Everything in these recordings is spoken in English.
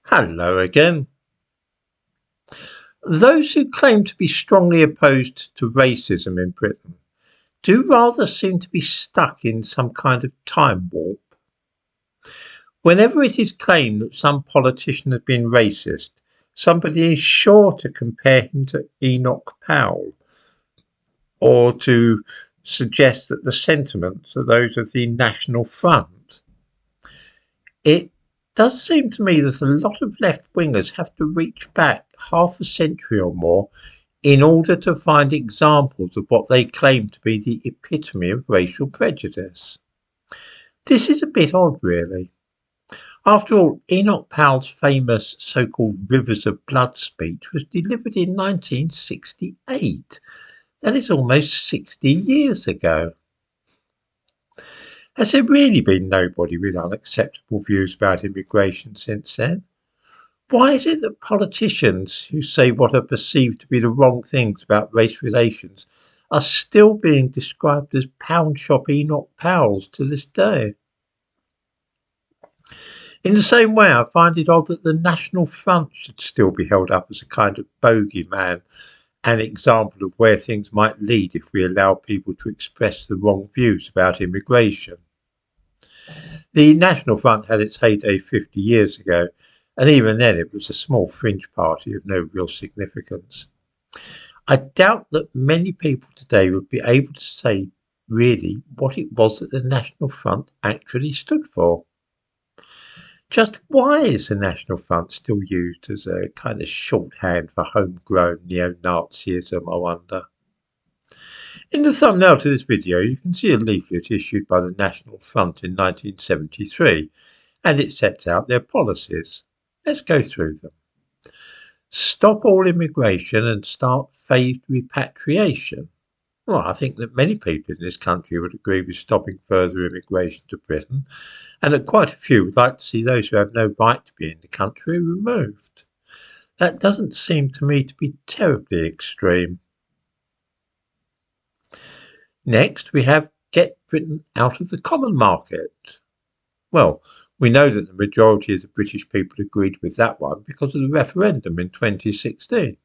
Hello again. Those who claim to be strongly opposed to racism in Britain do rather seem to be stuck in some kind of time warp. Whenever it is claimed that some politician has been racist, somebody is sure to compare him to Enoch Powell or to suggest that the sentiments are those of the National Front. It does seem to me that a lot of left-wingers have to reach back half a century or more in order to find examples of what they claim to be the epitome of racial prejudice. This is a bit odd, really. After all, Enoch Powell's famous so-called Rivers of Blood speech was delivered in 1968. That is almost 60 years ago. Has there really been nobody with unacceptable views about immigration since then? Why is it that politicians who say what are perceived to be the wrong things about race relations are still being described as pound shop Enoch Powells to this day? In the same way, I find it odd that the National Front should still be held up as a kind of bogeyman, an example of where things might lead if we allow people to express the wrong views about immigration. The National Front had its heyday 50 years ago, and even then it was a small fringe party of no real significance. I doubt that many people today would be able to say really what it was that the National Front actually stood for. Just why is the National Front still used as a kind of shorthand for homegrown neo-Nazism, I wonder? In the thumbnail to this video, you can see a leaflet issued by the National Front in 1973, and it sets out their policies. Let's go through them. Stop all immigration and start phased repatriation. Well, I think that many people in this country would agree with stopping further immigration to Britain, and that quite a few would like to see those who have no right to be in the country removed. That doesn't seem to me to be terribly extreme. Next, we have get Britain out of the common market. Well, we know that the majority of the British people agreed with that one because of the referendum in 2016.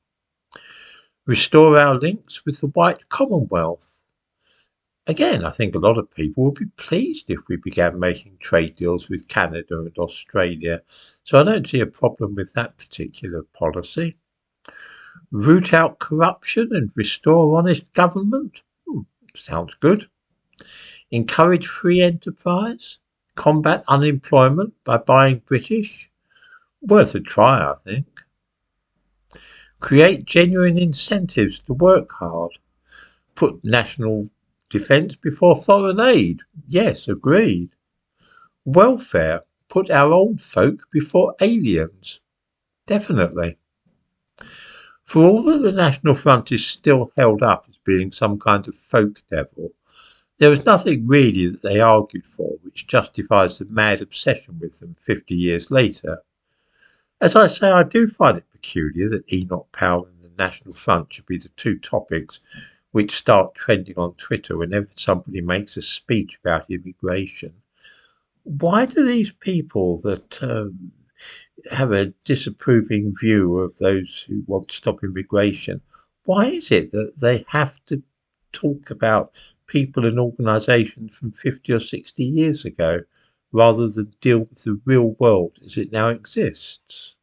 Restore our links with the white Commonwealth. Again, I think a lot of people would be pleased if we began making trade deals with Canada and Australia, so I don't see a problem with that particular policy. Root out corruption and restore honest government. Sounds good. Encourage free enterprise. Combat unemployment by buying British. Worth a try, I think. Create genuine incentives to work hard. Put national defence before foreign aid. Yes, agreed. Welfare. Put our old folk before aliens. Definitely. For all that the National Front is still held up as being some kind of folk devil, there was nothing really that they argued for which justifies the mad obsession with them 50 years later. As I say, I do find it peculiar that Enoch Powell and the National Front should be the two topics which start trending on Twitter whenever somebody makes a speech about immigration. Why do these people that have a disapproving view of those who want to stop immigration, why is it that they have to talk about people and organisations from 50 or 60 years ago rather than deal with the real world as it now exists?